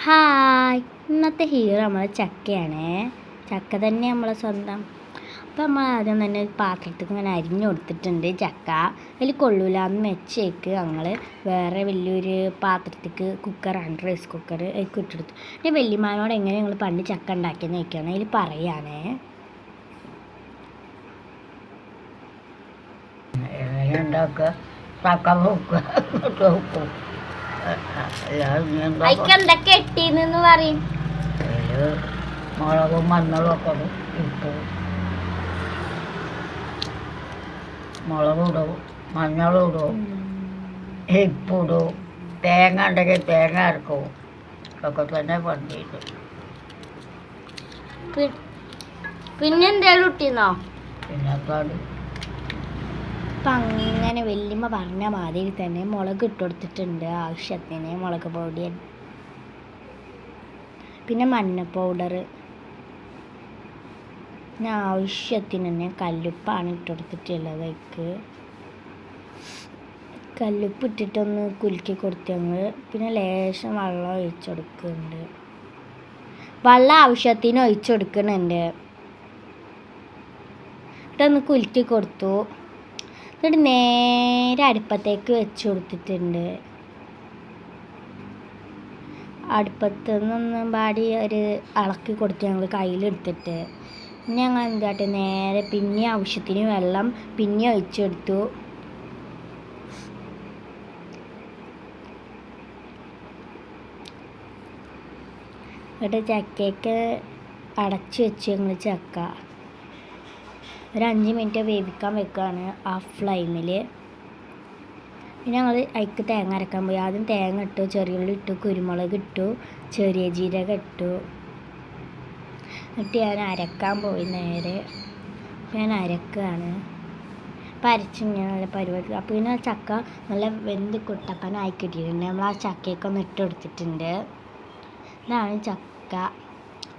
Hi, ഇന്നത്തെ hero നമ്മളെ ചക്കയാണ്. ചക്ക തന്നെ നമ്മളെ സ്വന്തം. അപ്പം നമ്മൾ ആദ്യം തന്നെ പാത്രത്തിൽ ഇങ്ങനെ അരിഞ്ഞു കൊടുത്തിട്ടുണ്ട് ചക്ക. അതിൽ കൊള്ളൂല എന്ന് മെച്ചേക്ക് ഞങ്ങൾ വേറെ വലിയൊരു പാത്രത്തേക്ക് കുക്കറാണ്, റൈസ് കുക്കർ അതിലേക്ക് ഇട്ടെടുത്തു. പിന്നെ വല്യമ്മാനോട് എങ്ങനെ ഞങ്ങൾ പണ്ട് ചക്ക ഉണ്ടാക്കിയെന്ന് ചോദിക്കുകയാണ്. അതിൽ പറയാനേ എന്തൊക്കെ എട്ടീന്ന് പറയും. മുളകും മഞ്ഞളും ഒക്കെ ഇട്ടു, മുളകിടും, മഞ്ഞളിടും, ഉപ്പിടും, തേങ്ങ ഉണ്ടെങ്കിൽ തേങ്ങ അരക്കും. ഒക്കെ തന്നെ പണ്ടിട്ട്. പിന്നെ എന്തേലും ഇട്ടിന്നോ? പിന്നെ അപ്പം അങ്ങനെ വല്യമ്മ പറഞ്ഞ മാതിരി തന്നെ മുളക് ഇട്ട് കൊടുത്തിട്ടുണ്ട്, ആവശ്യത്തിന് മുളക് പൊടി, പിന്നെ മഞ്ഞ പൗഡർ, പിന്നെ ആവശ്യത്തിന് തന്നെ കല്ലുപ്പാണ് ഇട്ട് കൊടുത്തിട്ടുള്ളത്. അതിക്ക് കല്ലുപ്പ് ഇട്ടിട്ടൊന്ന് കുലുക്കി കൊടുത്ത് ഞങ്ങൾ പിന്നെ ലേശം വെള്ളം ഒഴിച്ചു കൊടുക്കുന്നുണ്ട്. വെള്ളം ആവശ്യത്തിന് ഒഴിച്ചു കൊടുക്കുന്നുണ്ട്. ഇട്ടൊന്ന് കുലുക്കി കൊടുത്തു. എന്നിട്ട് നേരെ അടുപ്പത്തേക്ക് വെച്ച് കൊടുത്തിട്ടുണ്ട്. അടുപ്പത്ത് നിന്നൊന്നും പാടി ഒരു ഇളക്കി കൊടുത്ത് ഞങ്ങൾ കയ്യിലെടുത്തിട്ട് പിന്നെ ഞങ്ങൾ എന്താട്ടെ നേരെ പിന്നെ ആവശ്യത്തിന് വെള്ളം പിന്നെ ഒഴിച്ചെടുത്തു. എന്നിട്ട് ചക്കയ്ക്ക് അടച്ച് വെച്ച് ഞങ്ങൾ ചക്ക ഒരു 5 മിനിറ്റ് വേവിക്കാൻ വെക്കുകയാണ് ആ ഫ്ലെയിമിൽ. പിന്നെ ഞങ്ങൾ അതിക്ക് തേങ്ങ അരക്കാൻ പോയി. ആദ്യം തേങ്ങ ഇട്ടു, ചെറിയുള്ളി ഇട്ടു, കുരുമുളക് ഇട്ടു, ചെറിയ ജീരകം ഇട്ടു. എന്നിട്ട് ഞാൻ അരക്കാൻ പോയി നേരെ. ഞാൻ അരക്കുകയാണ്. അപ്പം അരച്ചിങ്ങനെ നല്ല പരിപാടി. അപ്പോൾ പിന്നെ ചക്ക നല്ല വെന്ത് കുട്ടപ്പനായി കിട്ടിയിട്ടുണ്ട്. നമ്മൾ ആ ചക്കയൊക്കെ ഇട്ട് കൊടുത്തിട്ടുണ്ട്. ഇതാണ് ചക്ക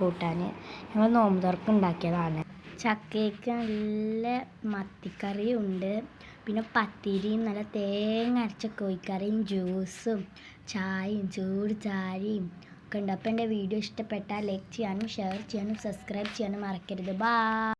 കൂട്ടാൻ. ഞങ്ങൾ നോമ്പ് തുറക്ക് ഉണ്ടാക്കിയതാണ്. ചക്കയ്ക്ക് നല്ല മത്തിക്കറിയും ഉണ്ട്, പിന്നെ പത്തിരിയും നല്ല തേങ്ങ അരച്ച കോഴിക്കറിയും ജ്യൂസും ചായയും ചൂട് ചായയും ഒക്കെ ഉണ്ട്. അപ്പോൾ എൻ്റെ വീഡിയോ ഇഷ്ടപ്പെട്ടാൽ ലൈക്ക് ചെയ്യാനും ഷെയർ ചെയ്യാനും സബ്സ്ക്രൈബ് ചെയ്യാനും മറക്കരുത്. ബൈ.